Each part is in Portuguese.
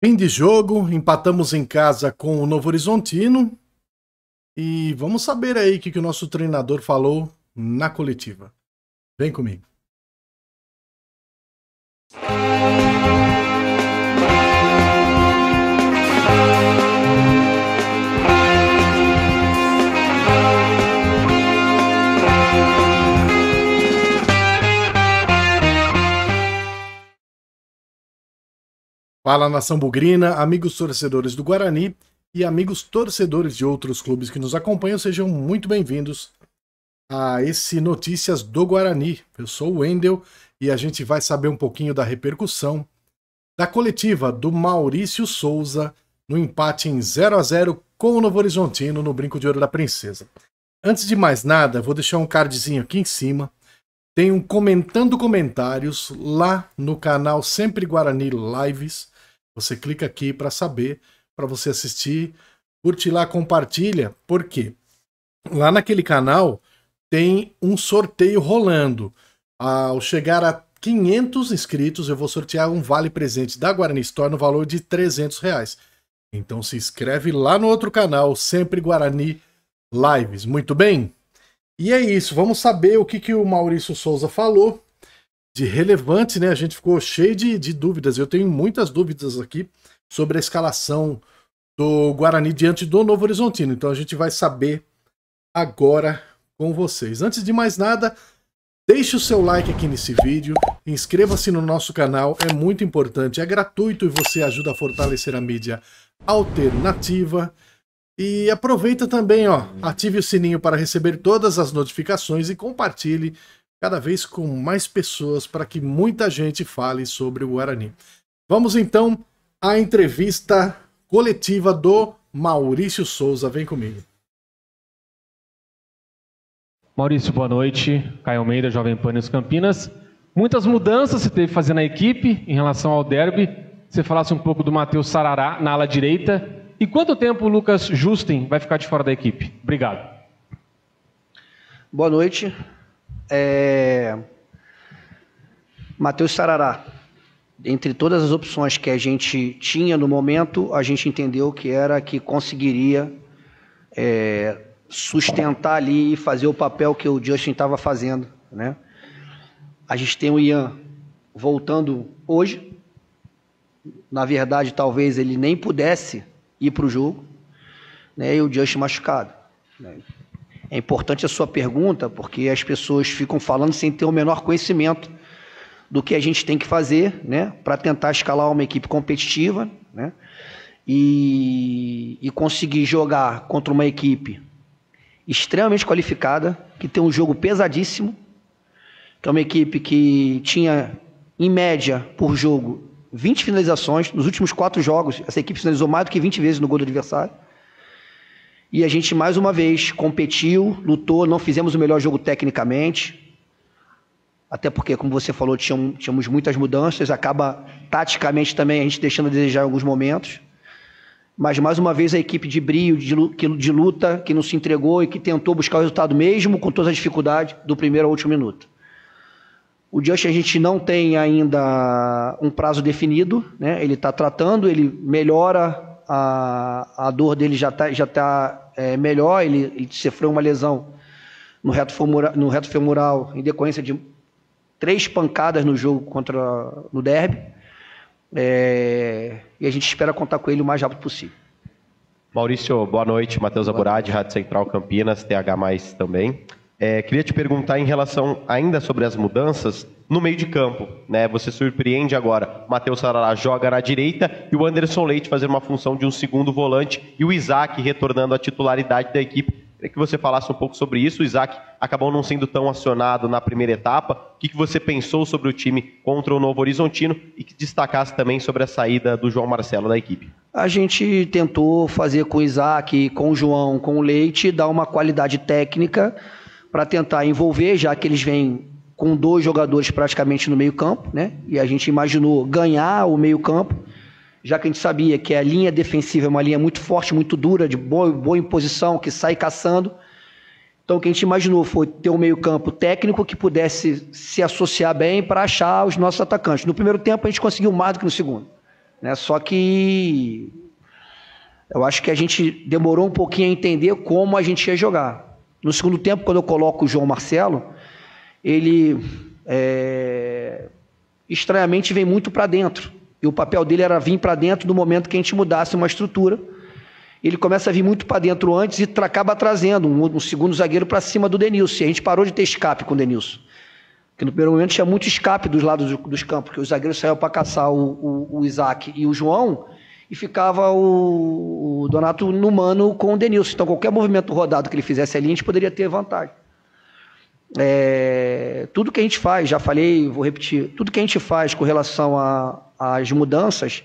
Fim de jogo, empatamos em casa com o Novo Horizontino e vamos saber aí o que o nosso treinador falou na coletiva. Vem comigo. Fala, nação bugrina, amigos torcedores do Guarani e amigos torcedores de outros clubes que nos acompanham, sejam muito bem-vindos a esse Notícias do Guarani. Eu sou o Wendel e a gente vai saber um pouquinho da repercussão da coletiva do Maurício Souza no empate em 0-0 com o Novo Horizontino no Brinco de Ouro da Princesa. Antes de mais nada, vou deixar um cardzinho aqui em cima. Tem um Comentando Comentários lá no canal Sempre Guarani Lives. Você clica aqui para saber, para você assistir, curte lá, compartilha. Por quê? Lá naquele canal tem um sorteio rolando. Ao chegar a 500 inscritos, eu vou sortear um vale presente da Guarani Store no valor de R$300. Então se inscreve lá no outro canal, Sempre Guarani Lives. Muito bem? E é isso, vamos saber o que o Maurício Souza falou de relevante, né? A gente ficou cheio de dúvidas. Eu tenho muitas dúvidas aqui sobre a escalação do Guarani diante do Novo Horizontino. Então a gente vai saber agora com vocês. Antes de mais nada, deixe o seu like aqui nesse vídeo, inscreva-se no nosso canal, é muito importante, é gratuito e você ajuda a fortalecer a mídia alternativa. E aproveita também, ative o sininho para receber todas as notificações e compartilhe cada vez com mais pessoas para que muita gente fale sobre o Guarani. Vamos então à entrevista coletiva do Maurício Souza. Vem comigo. Maurício, boa noite. Caio Almeida, Jovem Pan News Campinas. Muitas mudanças você teve que fazer na equipe em relação ao derby. Você falasse um pouco do Matheus Sarará na ala direita. E quanto tempo o Lucas Justin vai ficar de fora da equipe? Obrigado. Boa noite. Matheus Sarará, entre todas as opções que a gente tinha no momento, a gente entendeu que era que conseguiria sustentar ali e fazer o papel que o Justin estava fazendo, né? A gente tem o Ian voltando hoje. Na verdade, talvez ele nem pudesse ir para o jogo, né, e o Justin machucado. É importante a sua pergunta, porque as pessoas ficam falando sem ter o menor conhecimento do que a gente tem que fazer, né, para tentar escalar uma equipe competitiva, né, e conseguir jogar contra uma equipe extremamente qualificada, que tem um jogo pesadíssimo, que é uma equipe que tinha, em média, por jogo, 20 finalizações. Nos últimos 4 jogos, essa equipe finalizou mais do que 20 vezes no gol do adversário. E a gente, mais uma vez, competiu, lutou, não fizemos o melhor jogo tecnicamente. Até porque, como você falou, tínhamos muitas mudanças. Acaba, taticamente, também a gente deixando a desejar em alguns momentos. Mas, mais uma vez, a equipe de brio, de luta, que não se entregou e que tentou buscar o resultado mesmo com toda a dificuldade do primeiro ao último minuto. O Justin a gente não tem ainda um prazo definido, né? Ele está tratando, ele melhora, a dor dele já tá melhor, ele sofreu uma lesão no reto femoral em decorrência de 3 pancadas no jogo no derby, e a gente espera contar com ele o mais rápido possível. Maurício, boa noite. Matheus Aburad, Rádio Central Campinas, TH+, também. Queria te perguntar em relação ainda sobre as mudanças no meio de campo, né? Você surpreende agora, Matheus Sarará joga na direita e o Anderson Leite fazer uma função de um segundo volante e o Isaac retornando à titularidade da equipe. Queria que você falasse um pouco sobre isso. O Isaac acabou não sendo tão acionado na primeira etapa. O que você pensou sobre o time contra o Novo Horizontino e que destacasse também sobre a saída do João Marcelo da equipe? A gente tentou fazer com o Isaac, com o João, com o Leite, dar uma qualidade técnica para tentar envolver, já que eles vêm com 2 jogadores praticamente no meio campo, né? E a gente imaginou ganhar o meio campo, já que a gente sabia que a linha defensiva é uma linha muito forte, muito dura, de boa imposição, que sai caçando. Então o que a gente imaginou foi ter um meio campo técnico que pudesse se associar bem para achar os nossos atacantes. No primeiro tempo a gente conseguiu mais do que no segundo. né? Só que eu acho que a gente demorou um pouquinho a entender como a gente ia jogar. No segundo tempo, quando eu coloco o João Marcelo, ele estranhamente vem muito para dentro. E o papel dele era vir para dentro no momento que a gente mudasse uma estrutura. Ele começa a vir muito para dentro antes e acaba trazendo um segundo zagueiro para cima do Denilson. E a gente parou de ter escape com o Denilson. Porque no primeiro momento tinha muito escape dos lados dos campos, porque os zagueiros saíam para caçar o Isaac e o João, e ficava o Donato no mano com o Denilson. Então qualquer movimento rodado que ele fizesse ali, a gente poderia ter vantagem. Tudo que a gente faz, já falei, vou repetir, tudo que a gente faz com relação às mudanças,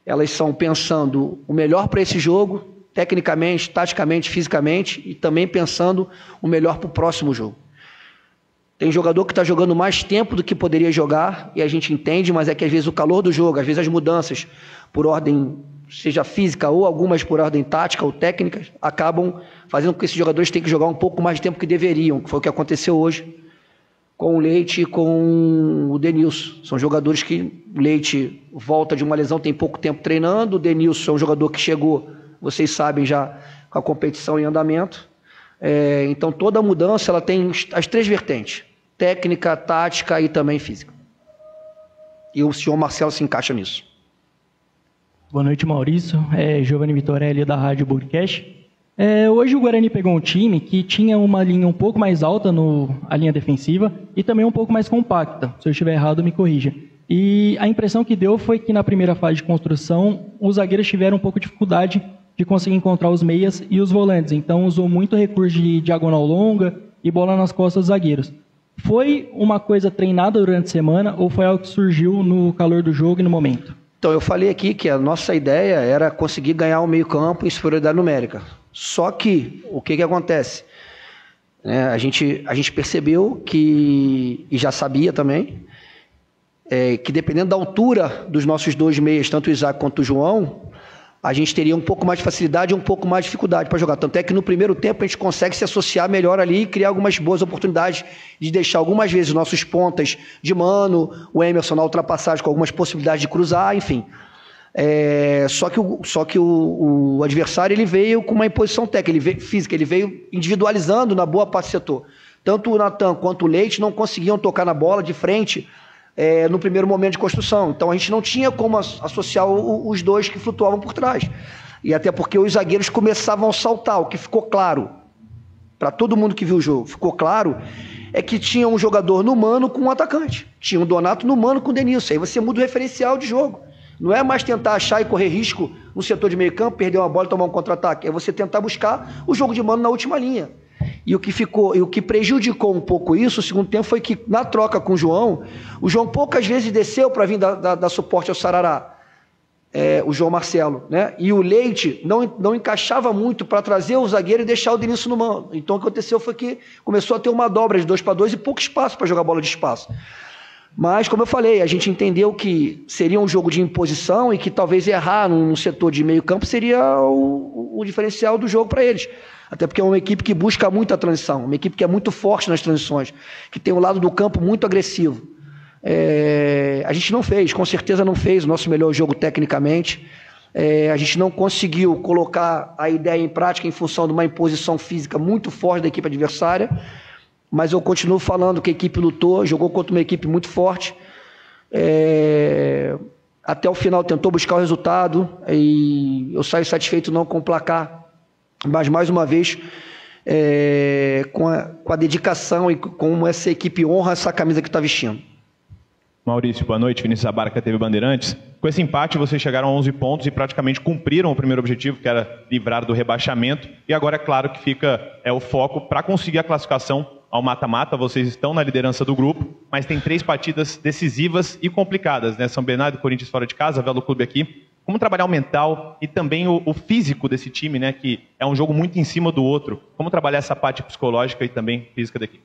elas são pensando o melhor para esse jogo, tecnicamente, taticamente, fisicamente, e também pensando o melhor para o próximo jogo. Tem jogador que está jogando mais tempo do que poderia jogar, e a gente entende, mas é que às vezes o calor do jogo, às vezes as mudanças por ordem, seja física ou algumas por ordem tática ou técnica, acabam fazendo com que esses jogadores tenham que jogar um pouco mais de tempo que deveriam, que foi o que aconteceu hoje com o Leite e com o Denilson. São jogadores que o Leite volta de uma lesão, tem pouco tempo treinando, o Denilson é um jogador que chegou, vocês sabem já, com a competição em andamento. Então toda mudança ela tem as três vertentes: técnica, tática e também física. E o senhor Marcelo se encaixa nisso. Boa noite, Maurício. Giovanni Vitorelli, da Rádio Burcast. Hoje o Guarani pegou um time que tinha uma linha um pouco mais alta, a linha defensiva, e também um pouco mais compacta. Se eu estiver errado, me corrija. E a impressão que deu foi que na primeira fase de construção, os zagueiros tiveram um pouco de dificuldade de conseguir encontrar os meias e os volantes. Então usou muito recurso de diagonal longa e bola nas costas dos zagueiros. Foi uma coisa treinada durante a semana ou foi algo que surgiu no calor do jogo e no momento? Então, eu falei aqui que a nossa ideia era conseguir ganhar o meio-campo em superioridade numérica. Só que, o que acontece? A gente percebeu que, e já sabia também, que dependendo da altura dos nossos dois meias, tanto o Isaac quanto o João, a gente teria um pouco mais de facilidade e um pouco mais de dificuldade para jogar. Tanto é que no primeiro tempo a gente consegue se associar melhor ali e criar algumas boas oportunidades de deixar algumas vezes nossos pontas de mano, o Emerson na ultrapassagem com algumas possibilidades de cruzar, enfim. Só que o adversário ele veio com uma imposição técnica, física, ele veio individualizando na boa parte do setor. Tanto o Natan quanto o Leite não conseguiam tocar na bola de frente no primeiro momento de construção. Então a gente não tinha como associar os dois que flutuavam por trás. E até porque os zagueiros começavam a saltar. O que ficou claro, para todo mundo que viu o jogo, ficou claro, é que tinha um jogador no mano com um atacante. Tinha um Donato no mano com o Denilson. Aí você muda o referencial de jogo. Não é mais tentar achar e correr risco no setor de meio campo, perder uma bola e tomar um contra-ataque. É você tentar buscar o jogo de mano na última linha. E o que prejudicou um pouco isso, o segundo tempo, foi que na troca com o João poucas vezes desceu para vir dar suporte ao Sarará, o João Marcelo, né? E o Leite não encaixava muito para trazer o zagueiro e deixar o Denilson no mano. Então o que aconteceu foi que começou a ter uma dobra de 2-2 e pouco espaço para jogar bola de espaço. Mas, como eu falei, a gente entendeu que seria um jogo de imposição e que talvez errar num setor de meio campo seria o diferencial do jogo para eles. Até porque é uma equipe que busca muito a transição, uma equipe que é muito forte nas transições, que tem um lado do campo muito agressivo. A gente não fez, com certeza não fez o nosso melhor jogo tecnicamente. A gente não conseguiu colocar a ideia em prática em função de uma imposição física muito forte da equipe adversária. Mas eu continuo falando que a equipe lutou, jogou contra uma equipe muito forte. Até o final tentou buscar o resultado e eu saio satisfeito não com o placar. Mas, mais uma vez, com a dedicação e como essa equipe honra essa camisa que está vestindo. Maurício, boa noite. Vinícius Abarca, TV Bandeirantes. Com esse empate, vocês chegaram a 11 pontos e praticamente cumpriram o primeiro objetivo, que era livrar do rebaixamento. E agora é claro que fica o foco para conseguir a classificação ao mata-mata. Vocês estão na liderança do grupo, mas tem 3 partidas decisivas e complicadas, né? São Bernardo, Corinthians fora de casa, Velo Clube aqui. Como trabalhar o mental e também o físico desse time, né? Que é um jogo muito em cima do outro. Como trabalhar essa parte psicológica e também física da equipe?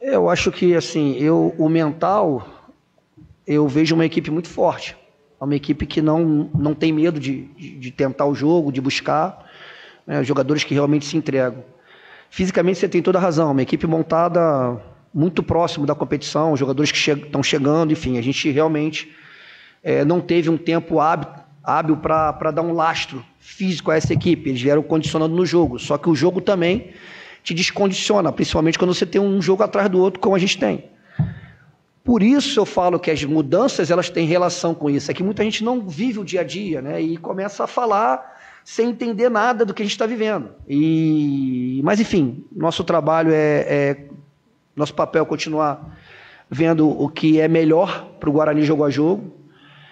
Eu acho que, assim, o mental, eu vejo uma equipe muito forte. É uma equipe que não tem medo de tentar o jogo, de buscar, né? Jogadores que realmente se entregam. Fisicamente você tem toda a razão, uma equipe montada muito próximo da competição, jogadores que estão chegando, enfim, a gente realmente não teve um tempo hábil para dar um lastro físico a essa equipe. Eles vieram condicionando no jogo. Só que o jogo também te descondiciona, principalmente quando você tem um jogo atrás do outro, como a gente tem. Por isso eu falo que as mudanças elas têm relação com isso. É que muita gente não vive o dia a dia, né? E começa a falar sem entender nada do que a gente está vivendo. Mas, enfim, nosso trabalho nosso papel é continuar vendo o que é melhor para o Guarani jogo a jogo.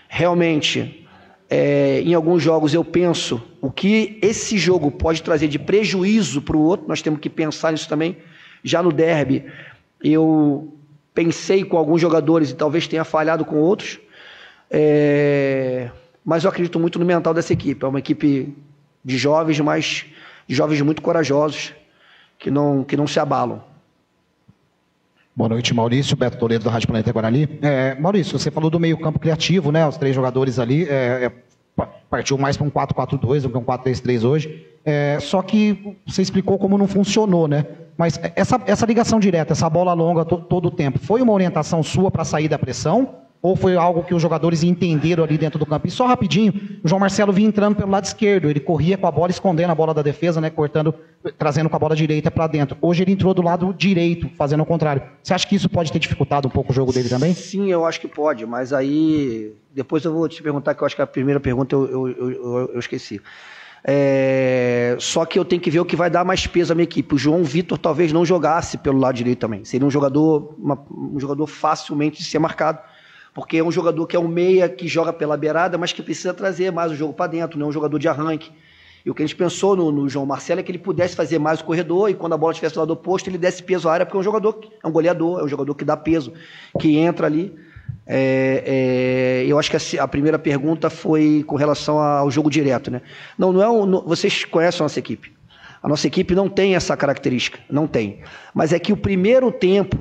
Realmente, em alguns jogos eu penso o que esse jogo pode trazer de prejuízo para o outro. Nós temos que pensar nisso também. Já no derby, eu pensei com alguns jogadores e talvez tenha falhado com outros. Mas eu acredito muito no mental dessa equipe. É uma equipe de jovens, mas de jovens muito corajosos, que não se abalam. Boa noite, Maurício. Beto Toledo, da Rádio Planeta Guarani. Maurício, você falou do meio-campo criativo, né? Os 3 jogadores ali. Partiu mais para um 4-4-2 do que um 4-3-3 hoje. Só que você explicou como não funcionou, né? Mas essa ligação direta, essa bola longa todo o tempo, foi uma orientação sua para sair da pressão? Ou foi algo que os jogadores entenderam ali dentro do campo? E só rapidinho, o João Marcelo vinha entrando pelo lado esquerdo, ele corria com a bola, escondendo a bola da defesa, né, trazendo com a bola direita para dentro. Hoje ele entrou do lado direito, fazendo o contrário. Você acha que isso pode ter dificultado um pouco o jogo dele também? Sim, eu acho que pode, mas aí depois eu vou te perguntar, que eu acho que a primeira pergunta eu esqueci. Só que eu tenho que ver o que vai dar mais peso à minha equipe. O João Vitor talvez não jogasse pelo lado direito também. Seria um jogador facilmente de ser marcado, porque é um jogador que é um meia que joga pela beirada, mas que precisa trazer mais o jogo para dentro, não é um jogador de arranque. E o que a gente pensou no João Marcelo é que ele pudesse fazer mais o corredor e quando a bola estivesse do lado oposto, ele desse peso à área, porque é um jogador, é um goleador, é um jogador que dá peso, que entra ali. Eu acho que a primeira pergunta foi com relação ao jogo direto, né? Vocês conhecem a nossa equipe. A nossa equipe não tem essa característica, não tem. Mas é que o primeiro tempo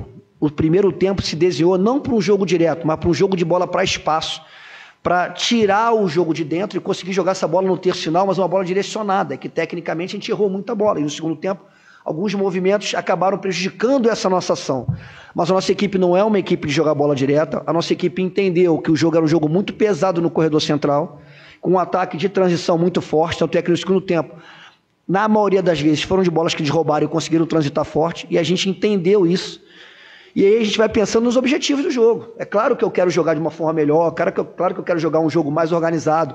se desenhou não para um jogo direto, mas para um jogo de bola para espaço, para tirar o jogo de dentro e conseguir jogar essa bola no terço final, mas uma bola direcionada, que tecnicamente a gente errou muita bola. E no segundo tempo, alguns movimentos acabaram prejudicando essa nossa ação. Mas a nossa equipe não é uma equipe de jogar bola direta. A nossa equipe entendeu que o jogo era um jogo muito pesado no corredor central, com um ataque de transição muito forte, tanto é que no segundo tempo, na maioria das vezes, foram de bolas que eles roubaram e conseguiram transitar forte, e a gente entendeu isso. E aí a gente vai pensando nos objetivos do jogo. É claro que eu quero jogar de uma forma melhor, claro que eu quero jogar um jogo mais organizado,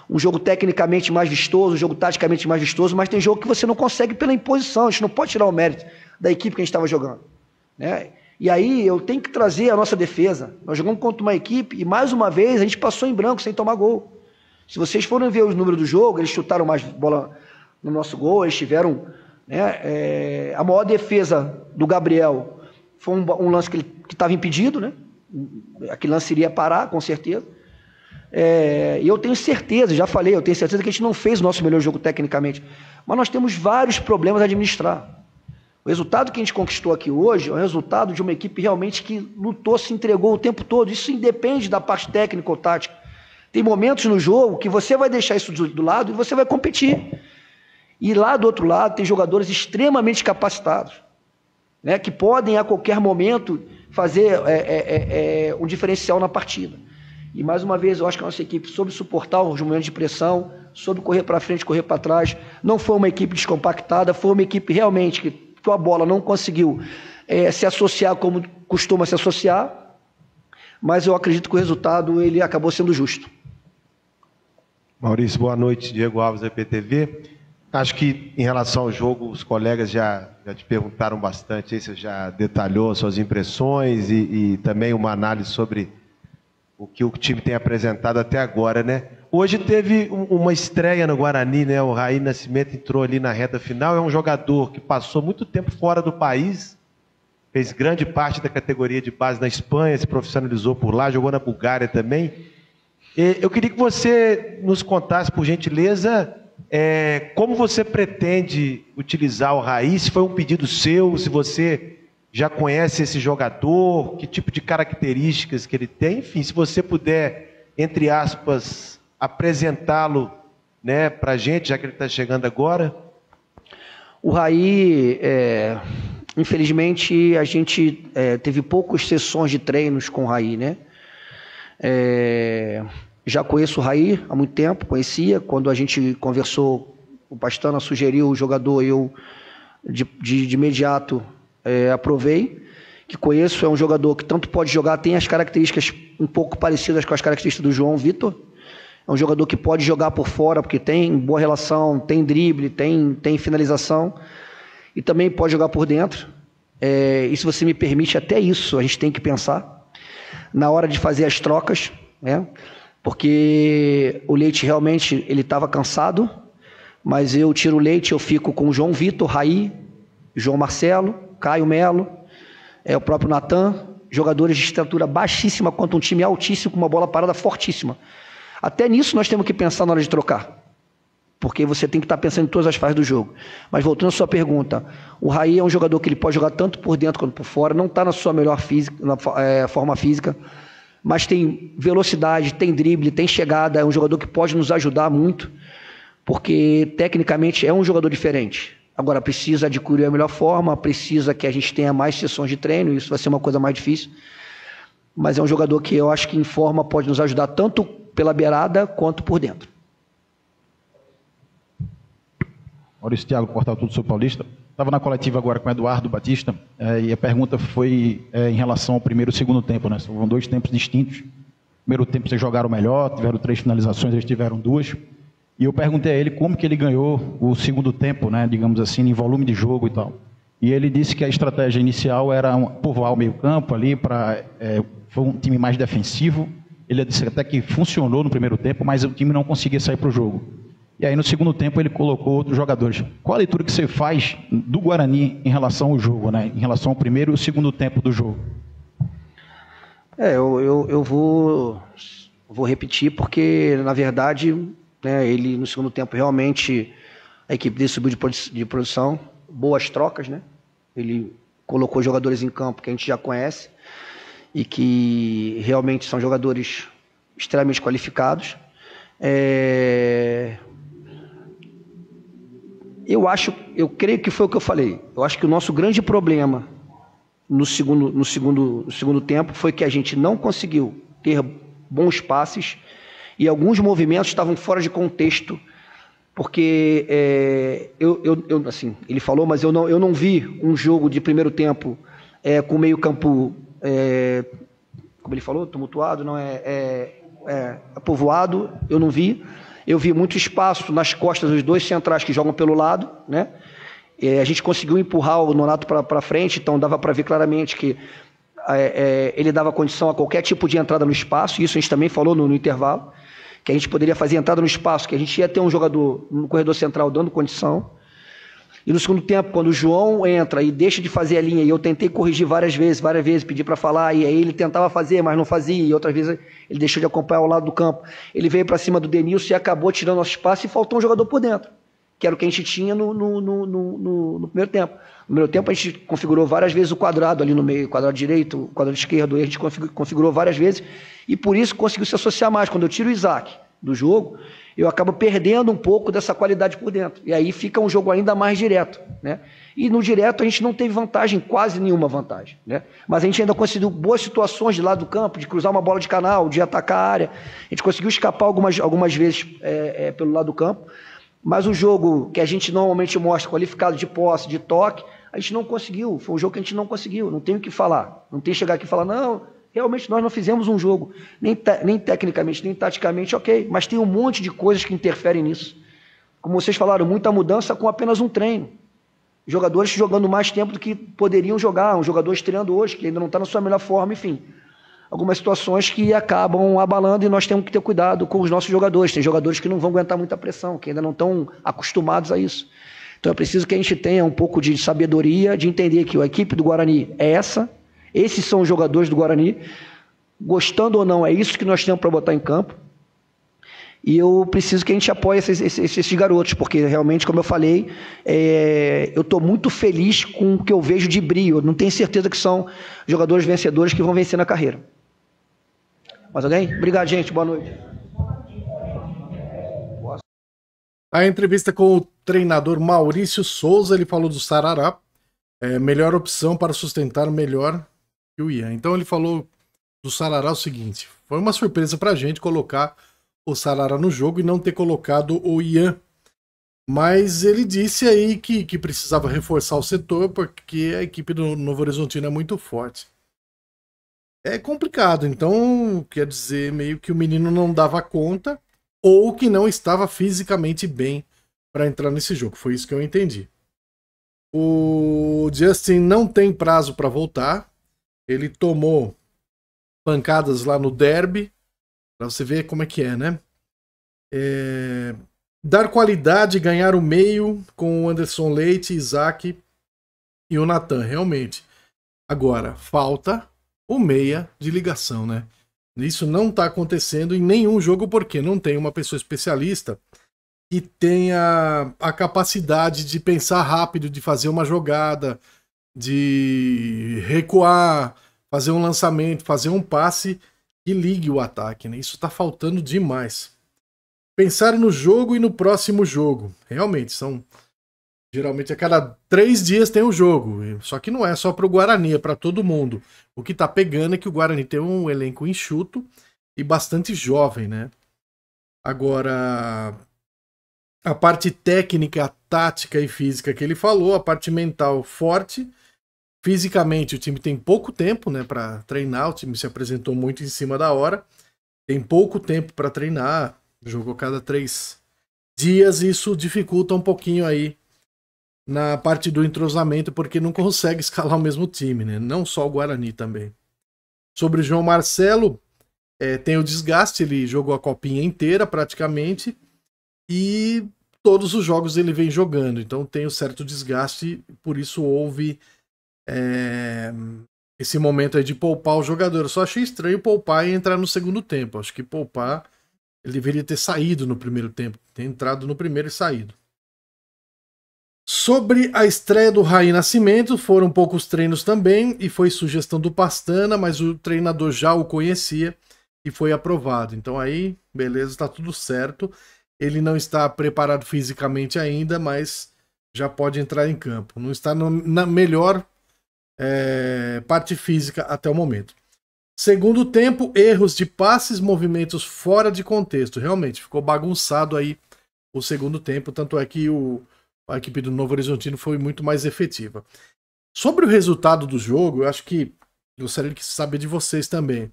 um jogo tecnicamente mais vistoso, um jogo taticamente mais vistoso, mas tem jogo que você não consegue pela imposição, a gente não pode tirar o mérito da equipe que a gente estava jogando, né? E aí eu tenho que trazer a nossa defesa. Nós jogamos contra uma equipe e mais uma vez a gente passou em branco sem tomar gol. Se vocês forem ver os números do jogo, eles chutaram mais bola no nosso gol, eles tiveram, né, a maior defesa do Gabriel foi um lance que estava impedido, né? Aquele lance iria parar, com certeza. E eu tenho certeza, já falei, eu tenho certeza que a gente não fez o nosso melhor jogo tecnicamente, mas nós temos vários problemas a administrar. O resultado que a gente conquistou aqui hoje é o resultado de uma equipe realmente que lutou, se entregou o tempo todo. Isso independe da parte técnica ou tática. Tem momentos no jogo que você vai deixar isso do lado e você vai competir. E lá do outro lado tem jogadores extremamente capacitados, né, que podem a qualquer momento fazer um diferencial na partida. E mais uma vez eu acho que a nossa equipe soube suportar os momentos de pressão, soube correr para frente, correr para trás. Não foi uma equipe descompactada, foi uma equipe realmente que a bola não conseguiu se associar como costuma se associar, mas eu acredito que o resultado ele acabou sendo justo. Maurício, boa noite. Diego Alves, EPTV. Acho que em relação ao jogo, os colegas já te perguntaram bastante, aí você já detalhou suas impressões e também uma análise sobre o que o time tem apresentado até agora, né? Hoje teve uma estreia no Guarani, né? O Raí Nascimento entrou ali na reta final, é um jogador que passou muito tempo fora do país, fez grande parte da categoria de base na Espanha, se profissionalizou por lá, jogou na Bulgária também. Eu queria que você nos contasse, por gentileza, como você pretende utilizar o Raí, se foi um pedido seu, se você já conhece esse jogador, que tipo de características que ele tem, enfim, se você puder, entre aspas, apresentá-lo, né, para a gente, já que ele está chegando agora. O Raí, infelizmente, a gente teve poucas sessões de treinos com o Raí, né? Já conheço o Raí há muito tempo, conhecia. Quando a gente conversou, o Pastana sugeriu o jogador, eu de imediato aprovei. Que conheço, é um jogador que tanto pode jogar, tem as características um pouco parecidas com as características do João Vitor. É um jogador que pode jogar por fora, porque tem boa relação, tem drible, tem finalização. E também pode jogar por dentro. E se você me permite, até isso a gente tem que pensar na hora de fazer as trocas, né? Porque o Leite realmente ele estava cansado, mas eu tiro o Leite, eu fico com o João Vitor, Raí, João Marcelo, Caio Melo, o próprio Natan, jogadores de estatura baixíssima contra um time altíssimo com uma bola parada fortíssima. Até nisso nós temos que pensar na hora de trocar, porque você tem que estar pensando em todas as fases do jogo. Mas voltando à sua pergunta, o Raí é um jogador que ele pode jogar tanto por dentro quanto por fora, não está na sua melhor forma física, mas tem velocidade, tem drible, tem chegada, é um jogador que pode nos ajudar muito, porque tecnicamente é um jogador diferente. Agora precisa adquirir a melhor forma, precisa que a gente tenha mais sessões de treino, isso vai ser uma coisa mais difícil, mas é um jogador que eu acho que em forma pode nos ajudar tanto pela beirada quanto por dentro. Maurício Thiago, Portal Tudo Sou Paulista. Estava na coletiva agora com o Eduardo Batista, e a pergunta foi em relação ao primeiro e segundo tempo, né? São 2 tempos distintos. Primeiro tempo vocês jogaram melhor, tiveram 3 finalizações, eles tiveram 2. E eu perguntei a ele como que ele ganhou o segundo tempo, né? Digamos assim, em volume de jogo e tal. E ele disse que a estratégia inicial era povoar o meio campo ali, foi um time mais defensivo. Ele disse até que funcionou no primeiro tempo, mas o time não conseguia sair para o jogo. E aí, no segundo tempo, ele colocou outros jogadores. Qual a leitura que você faz do Guarani em relação ao jogo, né? Em relação ao primeiro e o segundo tempo do jogo? Eu vou repetir, porque, na verdade, né, ele, no segundo tempo, realmente, a equipe dele subiu de produção. Boas trocas, né? Ele colocou jogadores em campo que a gente já conhece e que realmente são jogadores extremamente qualificados. Eu creio que foi o que eu falei. Eu acho que o nosso grande problema no segundo tempo foi que a gente não conseguiu ter bons passes e alguns movimentos estavam fora de contexto, porque assim, ele falou, mas eu não vi um jogo de primeiro tempo com meio campo, como ele falou, tumultuado, não povoado, eu não vi. Eu vi muito espaço nas costas dos 2 centrais que jogam pelo lado, né? A gente conseguiu empurrar o Nonato para frente, então dava para ver claramente que ele dava condição a qualquer tipo de entrada no espaço. Isso a gente também falou no intervalo, que a gente poderia fazer entrada no espaço, que a gente ia ter um jogador no corredor central dando condição. E no segundo tempo, quando o João entra e deixa de fazer a linha, e eu tentei corrigir várias vezes, pedi para falar, e aí ele tentava fazer, mas não fazia, e outras vezes ele deixou de acompanhar o lado do campo. Ele veio para cima do Denilson e acabou tirando nosso espaço e faltou um jogador por dentro, que era o que a gente tinha no primeiro tempo. No primeiro tempo a gente configurou várias vezes o quadrado ali no meio, quadrado direito, quadrado esquerdo, e a gente configurou várias vezes, e por isso conseguiu se associar mais. Quando eu tiro o Isaac do jogo, eu acabo perdendo um pouco dessa qualidade por dentro. E aí fica um jogo ainda mais direto, né? E no direto a gente não teve vantagem, quase nenhuma vantagem, né? Mas a gente ainda conseguiu boas situações de lado do campo, de cruzar uma bola de canal, de atacar a área. A gente conseguiu escapar algumas vezes pelo lado do campo. Mas o jogo que a gente normalmente mostra, qualificado de posse, de toque, a gente não conseguiu. Foi um jogo que a gente não conseguiu. Não tem o que falar. Não tem que chegar aqui e falar, não... Realmente nós não fizemos um jogo, nem tecnicamente, nem taticamente, ok. Mas tem um monte de coisas que interferem nisso. Como vocês falaram, muita mudança com apenas um treino. Jogadores jogando mais tempo do que poderiam jogar. Um jogador estreando hoje, que ainda não está na sua melhor forma, enfim. Algumas situações que acabam abalando e nós temos que ter cuidado com os nossos jogadores. Tem jogadores que não vão aguentar muita pressão, que ainda não estão acostumados a isso. Então é preciso que a gente tenha um pouco de sabedoria, de entender que a equipe do Guarani é essa. Esses são os jogadores do Guarani, gostando ou não, é isso que nós temos para botar em campo. E eu preciso que a gente apoie esses garotos, porque realmente, como eu falei, eu estou muito feliz com o que eu vejo de brio. Eu não tenho certeza que são jogadores vencedores que vão vencer na carreira. Mais alguém? Obrigado, gente. Boa noite. A entrevista com o treinador Maurício Souza, ele falou do Sarará, melhor opção para sustentar melhor que o Ian. Então ele falou do Sarará o seguinte: foi uma surpresa pra gente colocar o Sarará no jogo e não ter colocado o Ian. Mas ele disse aí que precisava reforçar o setor porque a equipe do Novo Horizontino é muito forte. É complicado, então quer dizer meio que o menino não dava conta ou que não estava fisicamente bem para entrar nesse jogo. Foi isso que eu entendi. O Justin não tem prazo para voltar. Ele tomou pancadas lá no derby. Para você ver como é que é, né? Dar qualidade, ganhar o meio com o Anderson Leite, Isaac e o Natan, realmente. Agora, falta o meia de ligação, né? Isso não está acontecendo em nenhum jogo porque não tem uma pessoa especialista que tenha a capacidade de pensar rápido, de fazer uma jogada, de recuar, fazer um lançamento, fazer um passe que ligue o ataque, né? Isso está faltando demais. Pensar no jogo e no próximo jogo. Realmente, geralmente a cada 3 dias tem um jogo. Só que não é só para o Guarani, é para todo mundo. O que tá pegando é que o Guarani tem um elenco enxuto e bastante jovem, né? Agora, a parte técnica, tática e física que ele falou, a parte mental forte. Fisicamente, o time tem pouco tempo, né, para treinar. O time se apresentou muito em cima da hora. Tem pouco tempo para treinar. Jogou cada 3 dias e isso dificulta um pouquinho aí na parte do entrosamento, porque não consegue escalar o mesmo time, né? Não só o Guarani também. Sobre o João Marcelo, tem o desgaste, ele jogou a copinha inteira praticamente e todos os jogos ele vem jogando, então tem um certo desgaste, por isso houve esse momento aí de poupar o jogador. Eu só achei estranho poupar e entrar no segundo tempo. Acho que poupar, ele deveria ter saído no primeiro tempo, ter entrado no primeiro e saído. Sobre a estreia do Raí Nascimento, foram poucos treinos também e foi sugestão do Pastana, mas o treinador já o conhecia e foi aprovado. Então aí, beleza, está tudo certo. Ele não está preparado fisicamente ainda, mas já pode entrar em campo. Não está na melhor parte física até o momento. Segundo tempo, erros de passes, movimentos fora de contexto. Realmente, ficou bagunçado aí o segundo tempo, tanto é que a equipe do Novo Horizontino foi muito mais efetiva. Sobre o resultado do jogo, eu acho que gostaria de saber de vocês também.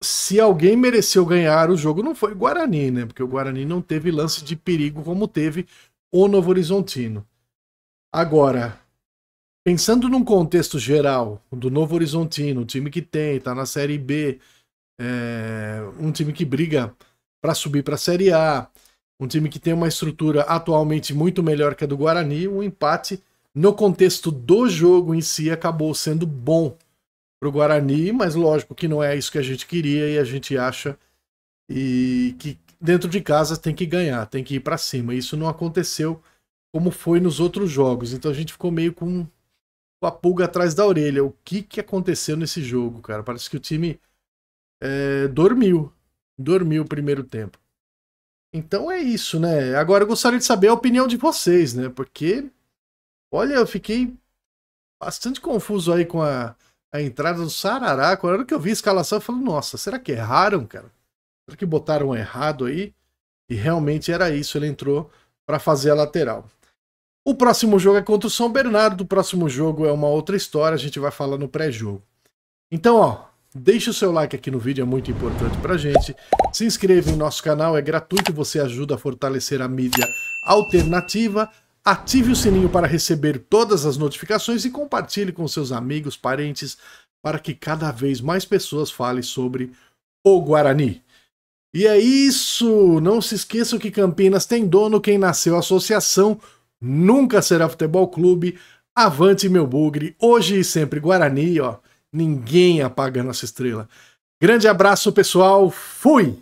Se alguém mereceu ganhar o jogo, não foi o Guarani, né? Porque o Guarani não teve lance de perigo como teve o Novo Horizontino. Agora, pensando num contexto geral do Novo Horizontino, um time que tá na Série B, um time que briga para subir para a Série A, um time que tem uma estrutura atualmente muito melhor que a do Guarani, o empate no contexto do jogo em si acabou sendo bom para o Guarani, mas lógico que não é isso que a gente queria e a gente acha que dentro de casa tem que ganhar, tem que ir para cima. Isso não aconteceu como foi nos outros jogos, então a gente ficou meio com a pulga atrás da orelha. O que aconteceu nesse jogo, cara? Parece que o time dormiu o primeiro tempo. Então é isso, né? Agora eu gostaria de saber a opinião de vocês, né? Porque, olha, eu fiquei bastante confuso aí com a entrada do Sarará. Quando hora que eu vi a escalação, eu falei, nossa, será que erraram, cara? Será que botaram errado aí? E realmente era isso, ele entrou para fazer a lateral. O próximo jogo é contra o São Bernardo, o próximo jogo é uma outra história, a gente vai falar no pré-jogo. Então, ó, deixe o seu like aqui no vídeo, é muito importante pra gente. Se inscreva em nosso canal, é gratuito, você ajuda a fortalecer a mídia alternativa. Ative o sininho para receber todas as notificações e compartilhe com seus amigos, parentes, para que cada vez mais pessoas falem sobre o Guarani. E é isso! Não se esqueçam que Campinas tem dono, quem nasceu associação nunca será futebol clube. Avante meu bugre, hoje e sempre Guarani, ó. Ninguém apaga a nossa estrela. Grande abraço, pessoal. Fui!